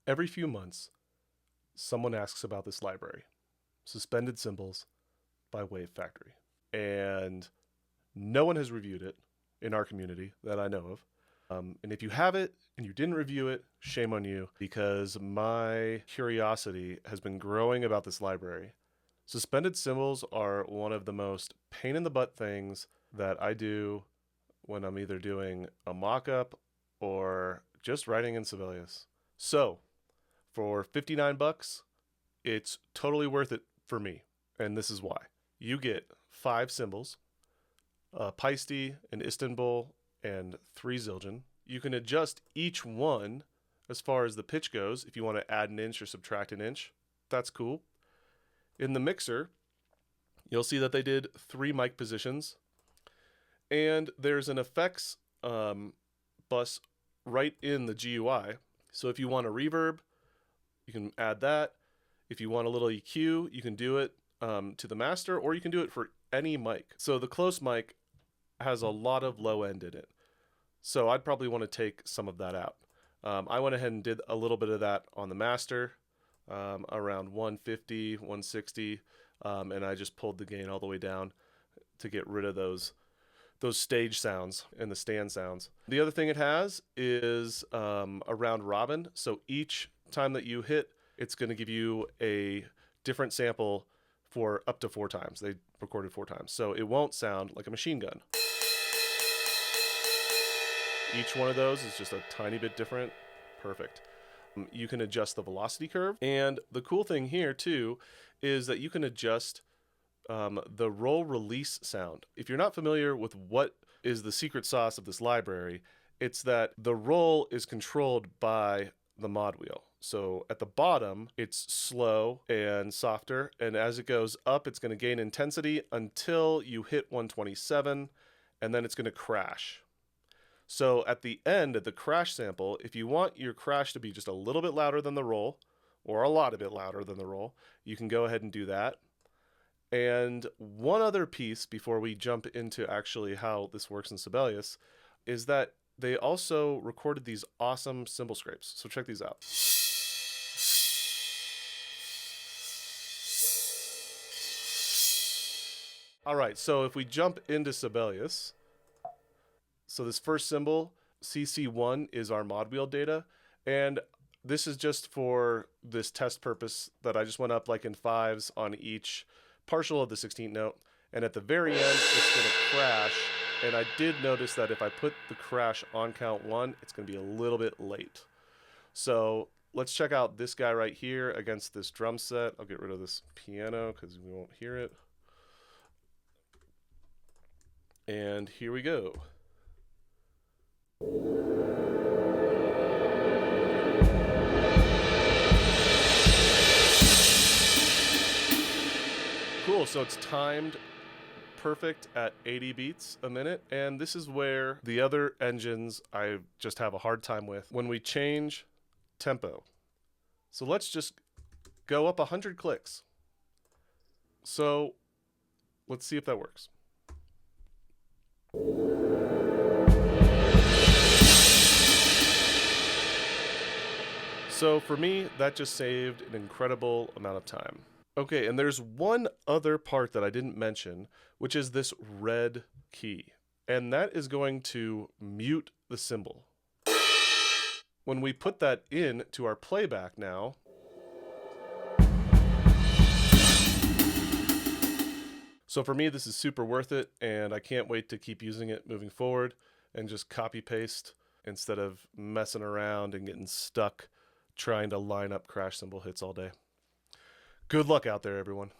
Every few months, someone asks about this library, Suspended Cymbals by Wavesfactory. And no one has reviewed it in our community that I know of. And if you have it and you didn't review it, shame on you, because my curiosity has been growing about this library. Suspended cymbals are one of the most pain in the butt things that I do when I'm either doing a mock-up or just writing in Sibelius. So, for 59 bucks, it's totally worth it for me, and this is why. You get 5 cymbals, a Paiste, an Istanbul, and 3 Zildjian. You can adjust each one as far as the pitch goes. If you want to add an inch or subtract an inch, that's cool. In the mixer, you'll see that they did 3 mic positions, and there's an effects bus right in the GUI. So if you want a reverb, you can add that. If you want a little EQ, you can do it to the master, or you can do it for any mic. So the close mic has a lot of low end in it. So I'd probably want to take some of that out. I went ahead and did a little bit of that on the master, around 150, 160, and I just pulled the gain all the way down to get rid of those stage sounds and the stand sounds. The other thing it has is a round robin. So each time that you hit, it's going to give you a different sample for up to 4 times. They recorded 4 times. So it won't sound like a machine gun. Each one of those is just a tiny bit different. Perfect. You can adjust the velocity curve. And the cool thing here too is that you can adjust the roll release sound. If you're not familiar with what is the secret sauce of this library, it's that the roll is controlled by the mod wheel. So at the bottom, it's slow and softer, and as it goes up, it's going to gain intensity until you hit 127, and then it's going to crash. So at the end of the crash sample, if you want your crash to be just a little bit louder than the roll, or a lot of bit louder than the roll, you can go ahead and do that. And one other piece before we jump into actually how this works in Sibelius is that they also recorded these awesome cymbal scrapes. So check these out. All right, so if we jump into Sibelius, so this first cymbal, CC1, is our mod wheel data, and this is just for this test purpose that I just went up like in 5s on each partial of the 16th note, and at the very end, it's going to crash, and I did notice that if I put the crash on count 1, it's going to be a little bit late. So let's check out this guy right here against this drum set. I'll get rid of this piano because we won't hear it. And here we go. Cool, so it's timed perfect at 80 beats a minute, and this is where the other engines I just have a hard time with when we change tempo. So let's just go up 100 clicks. So let's see if that works. So for me, that just saved an incredible amount of time. Okay, and there's one other part that I didn't mention, which is this red key. And that is going to mute the cymbal. When we put that in to our playback now, so for me, this is super worth it, and I can't wait to keep using it moving forward and just copy paste instead of messing around and getting stuck trying to line up crash cymbal hits all day. Good luck out there, everyone.